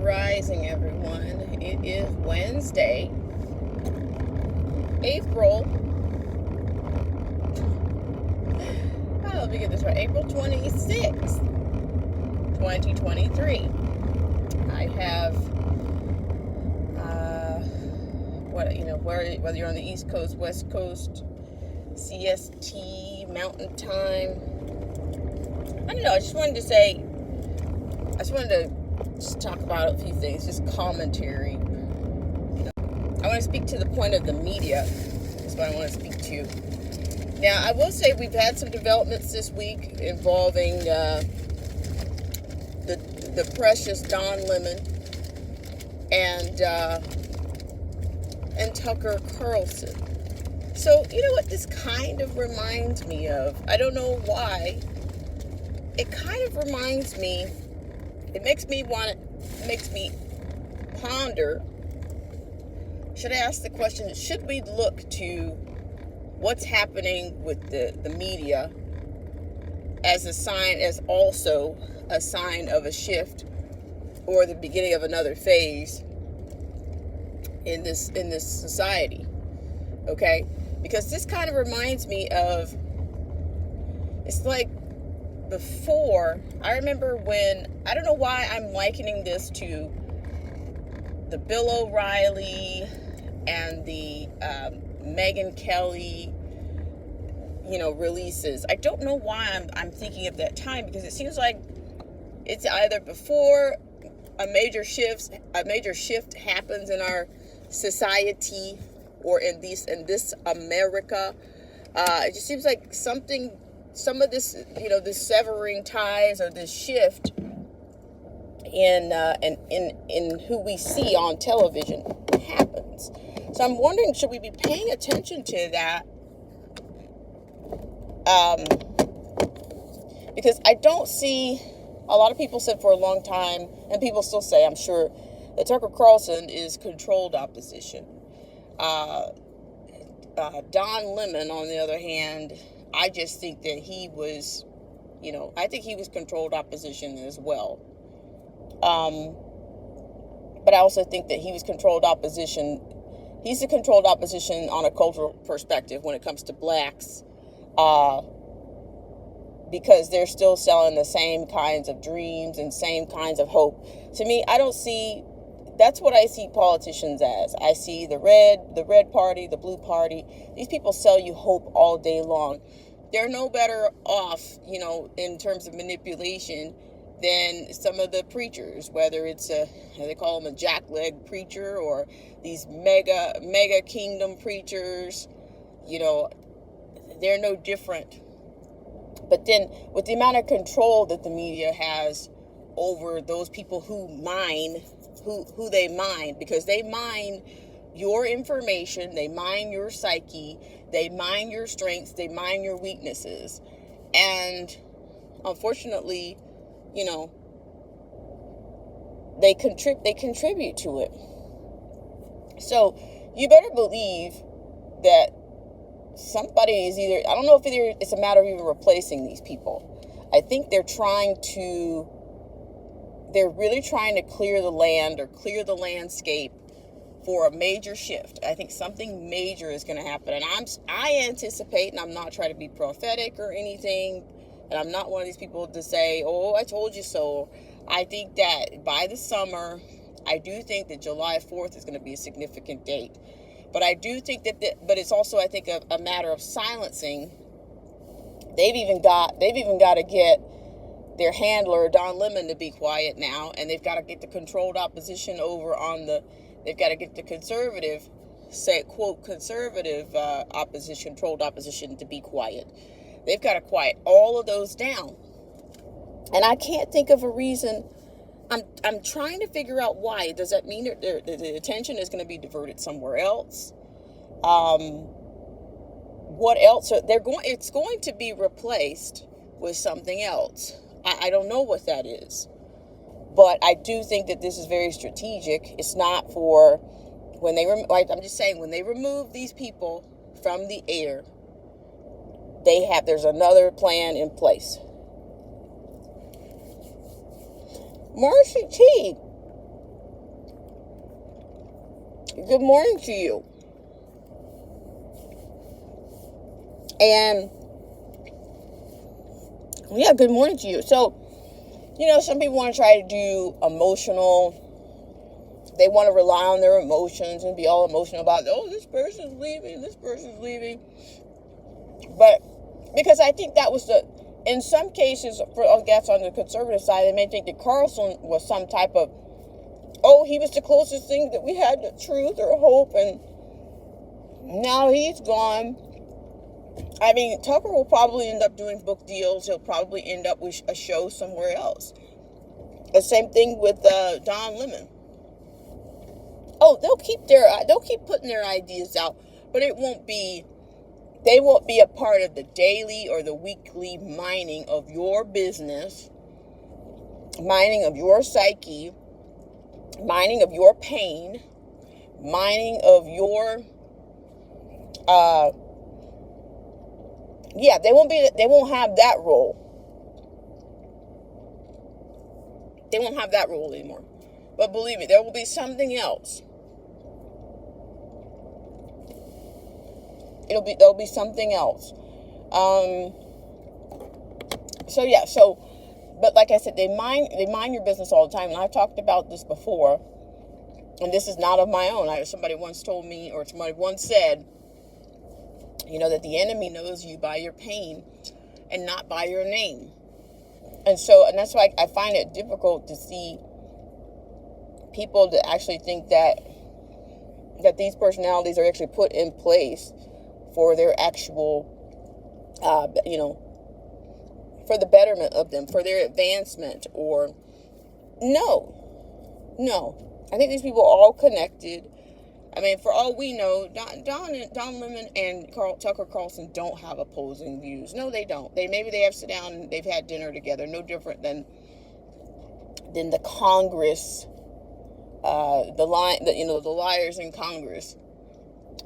Rising, everyone. It is Wednesday, April. Let me get this right. April 26th, 2023. I have, whether you're on the East Coast, West Coast, CST, Mountain Time. I don't know. I just wanted to just talk about a few things, just commentary. I want to speak to the point of the media. That's what I want to speak to. Now, I will say we've had some developments this week involving the precious Don Lemon and Tucker Carlson. So, you know what this kind of reminds me of? I don't know why. It kind of reminds me, it makes me ponder. Should I ask the question, should we look to what's happening with the media as also a sign of a shift or the beginning of another phase in this society? Okay? Because this kind of reminds me of, it's like before, I remember when, I don't know why I'm likening this to the Bill O'Reilly and the Megyn Kelly, releases. I don't know why I'm thinking of that time, because it seems like it's either before a major shift happens in our society or in this America. It just seems like some of this, this severing ties or this shift in who we see on television happens. So I'm wondering, should we be paying attention to that? Because I don't see, a lot of people said for a long time, and people still say, I'm sure, that Tucker Carlson is controlled opposition. Don Lemon, on the other hand, I just think that he was, I think he was controlled opposition as well. But I also think that he was controlled opposition. He's a controlled opposition on a cultural perspective when it comes to blacks, because they're still selling the same kinds of dreams and same kinds of hope. To me, that's what I see politicians as. I see the red party, the blue party. These people sell you hope all day long. They're no better off, in terms of manipulation than some of the preachers, whether it's they call them a jackleg preacher or these mega kingdom preachers. They're no different. But then with the amount of control that the media has over those people who they mine, because they mine your information, they mine your psyche, they mine your strengths, they mine your weaknesses. And unfortunately, they contribute to it. So you better believe that somebody is either, I don't know if it's a matter of even replacing these people. I think they're really trying to clear the land or clear the landscape for a major shift. I think something major is going to happen. And I anticipate, and I'm not trying to be prophetic or anything, and I'm not one of these people to say, oh, I told you so. I think that by the summer, I do think that July 4th is going to be a significant date. But I do think but it's also, I think, a matter of silencing. They've even got to get their handler, Don Lemon, to be quiet now, and they've got to get the controlled opposition they've got to get the conservative, quote, conservative opposition, controlled opposition, to be quiet. They've got to quiet all of those down. And I can't think of a reason. I'm trying to figure out why. Does that mean that the attention is going to be diverted somewhere else? What else? It's going to be replaced with something else. I don't know what that is. But I do think that this is very strategic. It's not for I'm just saying, when they remove these people from the air, there's another plan in place. Marsha T. Good morning to you. And yeah, good morning to you. So, some people want to try to do emotional. They want to rely on their emotions and be all emotional about, oh, this person's leaving, this person's leaving. But because I think that was in some cases, for I guess on the conservative side, they may think that Carlson was some type of, oh, he was the closest thing that we had to truth or hope, and now he's gone. I mean, Tucker will probably end up doing book deals. He'll probably end up with a show somewhere else. The same thing with Don Lemon. Oh, they'll keep putting their ideas out, but they won't be a part of the daily or the weekly mining of your business, mining of your psyche, mining of your pain, mining of your they won't have that role. They won't have that role anymore. But believe me, there will be something else. There'll be something else. But like I said, they mine your business all the time, and I've talked about this before, and this is not of my own. Somebody once told me, or somebody once said, that the enemy knows you by your pain and not by your name. And that's why I find it difficult to see people that actually think that these personalities are actually put in place for their actual, for the betterment of them, for their advancement, or no. I think these people are all connected. I mean, for all we know, Don Lemon and Tucker Carlson don't have opposing views. No, they don't. Maybe they have sit down and they've had dinner together. No different than the Congress, the liars in Congress.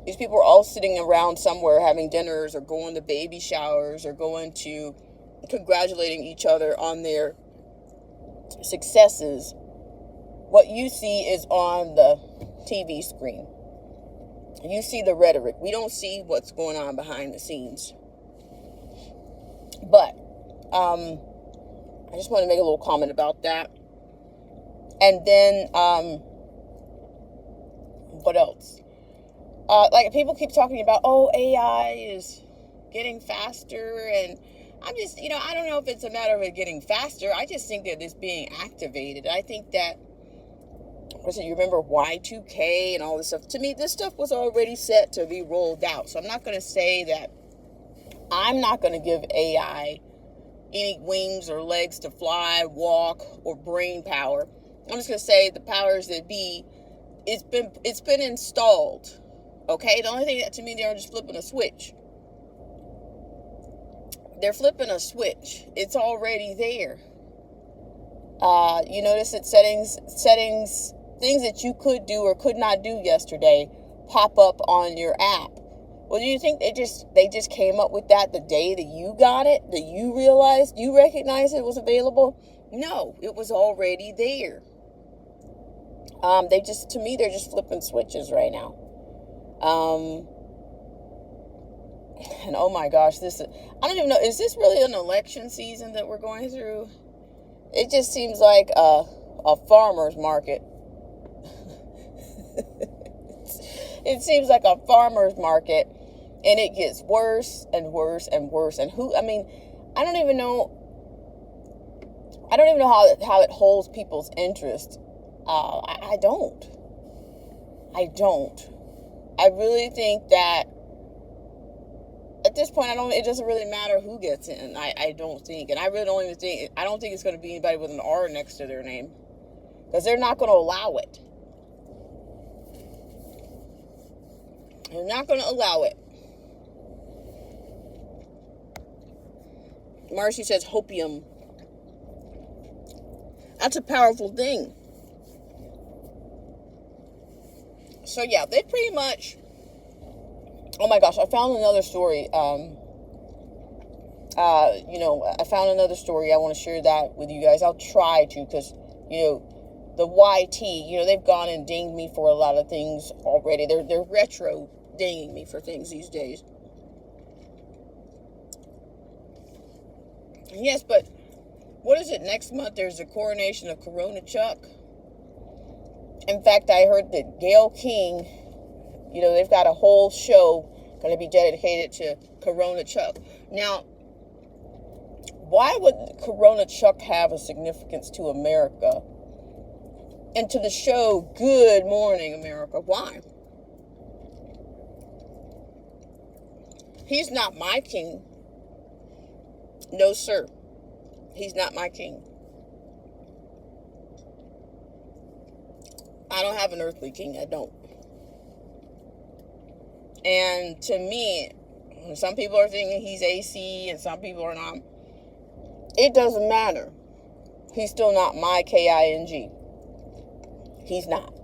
These people are all sitting around somewhere having dinners, or going to baby showers, or going to congratulating each other on their successes. What you see is on the TV screen. You see the rhetoric. We don't see what's going on behind the scenes. But I just want to make a little comment about that. And then what else? Like, people keep talking about, oh, AI is getting faster, and I'm just, I don't know if it's a matter of it getting faster. I just think that it's being activated. I think that, you remember Y2K and all this stuff? To me, this stuff was already set to be rolled out. So I'm not going to say that I'm not going to give AI any wings or legs to fly, walk, or brain power. I'm just going to say the powers that be, it's been installed. Okay? The only thing that, to me, they're just flipping a switch. They're flipping a switch. It's already there. You notice that settings, things that you could do or could not do yesterday pop up on your app. Well, do you think they just came up with that the day that you got it, that you recognized it was available? No, it was already there. To me, they're just flipping switches right now. And oh my gosh, I don't even know, is this really an election season that we're going through? It just seems like a farmer's market. It seems like a farmer's market, and it gets worse and worse and worse. And I don't even know how it holds people's interest. I don't. I really think that at this point, it doesn't really matter who gets in. I don't think. And I really don't even think, I don't think it's going to be anybody with an R next to their name. Because they're not going to allow it. They're not going to allow it. Marcy says hopium. That's a powerful thing. So yeah, they pretty much... Oh my gosh, I found another story. I found another story. I want to share that with you guys. I'll try to, because, the YT, they've gone and dinged me for a lot of things already. They're retro dinging me for things these days. Yes, but what is it? Next month there's a coronation of Corona Chuck. In fact, I heard that Gayle King, they've got a whole show going to be dedicated to Corona Chuck. Now, why would Corona Chuck have a significance to America and to the show Good Morning America? Why? He's not my king. No, sir. He's not my king. I don't have an earthly king. I don't. And to me, some people are thinking he's AC and some people are not. It doesn't matter. He's still not my KING. He's not.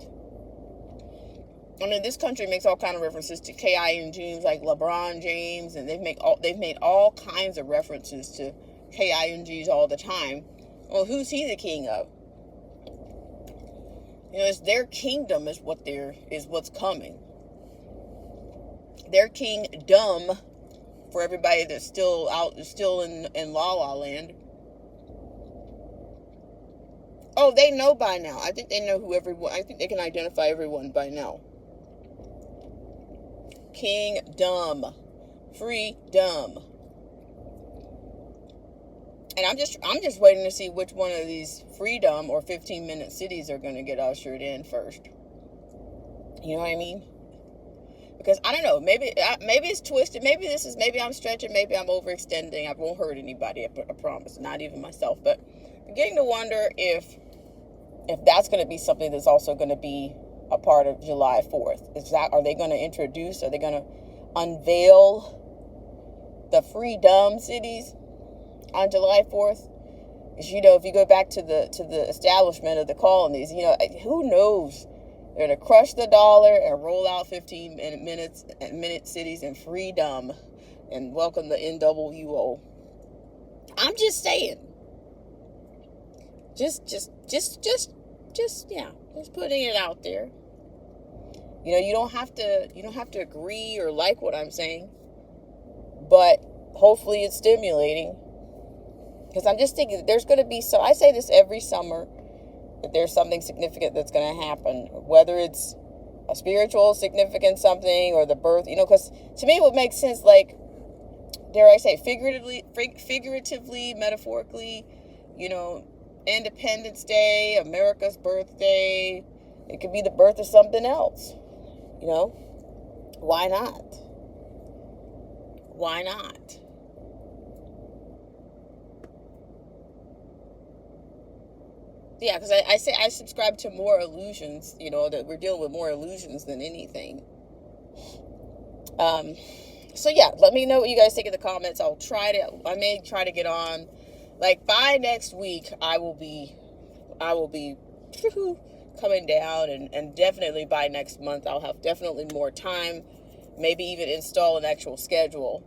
I mean, this country makes all kind of references to KINGs like LeBron James, and they've made all kinds of references to KINGs all the time. Well, who's he the king of? It's their kingdom is what's coming. Their kingdom, for everybody that's still in La La Land. Oh, they know by now. I think they know I think they can identify everyone by now. Kingdom. Freedom. And I'm just waiting to see which one of these freedom or 15-minute cities are going to get ushered in first. You know what I mean? Because I don't know, maybe it's twisted. Maybe I'm stretching. Maybe I'm overextending. I won't hurt anybody. I promise, not even myself. But I'm beginning to wonder if that's going to be something that's also going to be a part of July 4th. Are they going to introduce? Are they going to unveil the freedom cities on July 4th? Because, if you go back to the establishment of the colonies, who knows? They're going to crush the dollar and roll out 15-minute cities and freedom and welcome the NWO. I'm just saying. Just putting it out there. You don't have to agree or like what I'm saying, but hopefully it's stimulating. Because I'm just thinking that there's going to be I say this every summer, that there's something significant that's going to happen, whether it's a spiritual significant something or the birth, because to me it would make sense, like, dare I say, figuratively, metaphorically, Independence Day, America's birthday. It could be the birth of something else. Why not? Why not? Yeah, because I say I subscribe to more illusions, that we're dealing with more illusions than anything. So yeah, let me know what you guys think in the comments. I may try to get on, like, by next week. I will be coming down, and definitely by next month I'll have definitely more time, maybe even install a schedule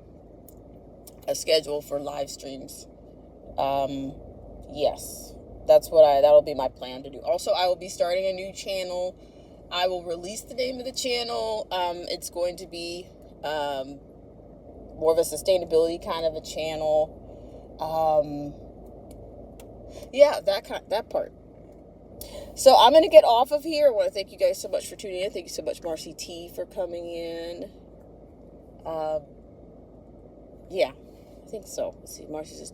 for live streams. Yes, that'll be my plan to do. Also, I will be starting a new channel. I will release the name of the channel. It's going to be more of a sustainability kind of a channel. Yeah, that part. So I'm going to get off of here. I want to thank you guys so much for tuning in. Thank you so much, Marcy T, for coming in. Yeah, I think so. Let's see, Marcy says,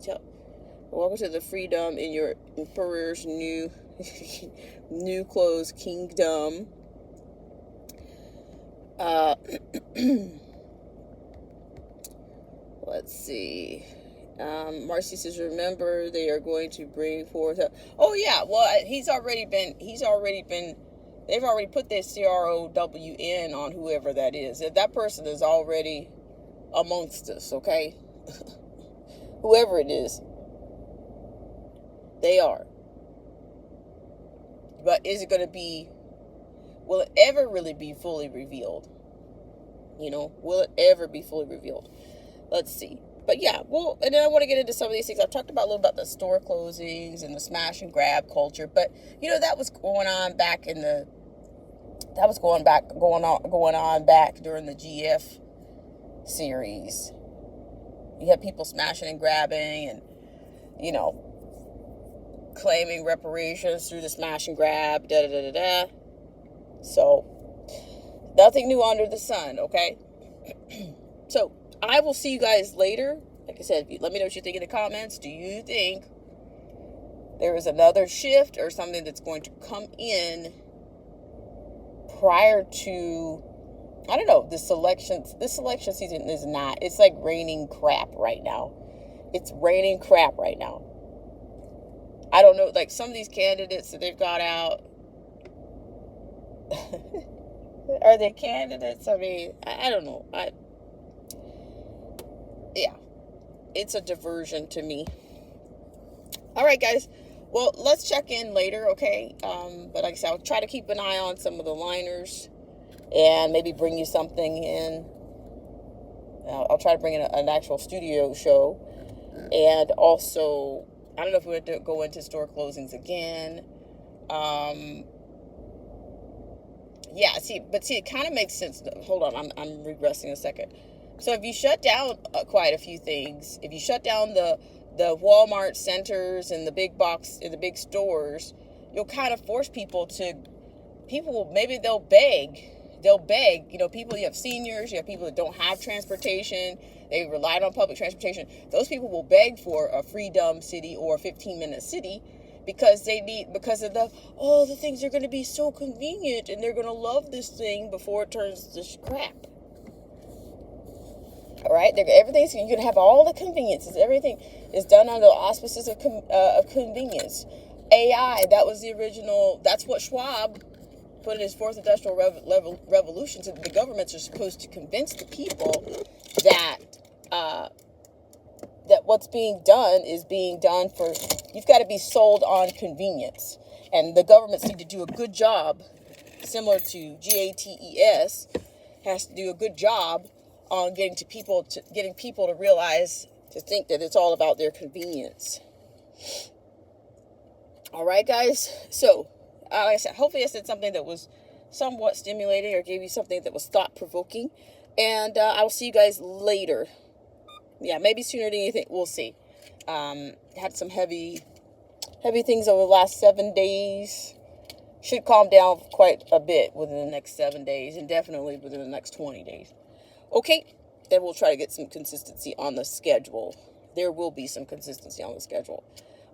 welcome to the freedom in your emperor's new clothes kingdom. Let's see. Marcy says, remember, they are going to bring forth. Oh yeah, well, they've already put their CROWN on whoever that is. That person is already amongst us, okay? Whoever it is, they are. But will it ever really be fully revealed? Will it ever be fully revealed? Let's see. But yeah, well, and then I want to get into some of these things. I've talked about a little about the store closings and the smash and grab culture, but that was going on back in the that was going on back during the GF series. You had people smashing and grabbing and claiming reparations through the smash and grab, da da da da da. So nothing new under the sun, okay? So I will see you guys later. Like I said, let me know what you think in the comments. Do you think there is another shift or something that's going to come in prior to, I don't know, this election season is not, it's like raining crap right now. It's raining crap right now. I don't know, like some of these candidates that they've got out, are they candidates? I mean, I don't know. Yeah, it's a diversion to me. All right, guys. Well, let's check in later, okay? But like I said, I'll try to keep an eye on some of the liners and maybe bring you something in. I'll try to bring in an actual studio show. And also, I don't know if we're going to go into store closings again. Yeah, see, it kind of makes sense. Hold on, I'm regressing a second. So if you shut down quite a few things, if you shut down the Walmart centers and the big stores, you'll kind of force people maybe they'll beg. People, you have seniors, you have people that don't have transportation, they relied on public transportation. Those people will beg for a free dumb city or a 15-minute city because of the things are going to be so convenient and they're going to love this thing before it turns to crap. All right, everything's, you're going to have all the conveniences. Everything is done under the auspices of convenience. AI, that was the original. That's what Schwab put in his fourth industrial revolution. So the governments are supposed to convince the people that what's being done is being done for. You've got to be sold on convenience, and the governments need to do a good job, similar to GATES, has to do a good job on getting people to realize, to think that it's all about their convenience. All right, guys. So, like I said, hopefully I said something that was somewhat stimulating or gave you something that was thought-provoking. And I will see you guys later. Yeah, maybe sooner than you think. We'll see. Had some heavy things over the last 7 days. Should calm down quite a bit within the next 7 days, and definitely within the next 20 days. Okay, then we'll try to get some consistency on the schedule. There will be some consistency on the schedule.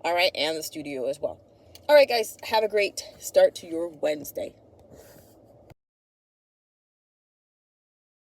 All right, and the studio as well. All right, guys, have a great start to your Wednesday.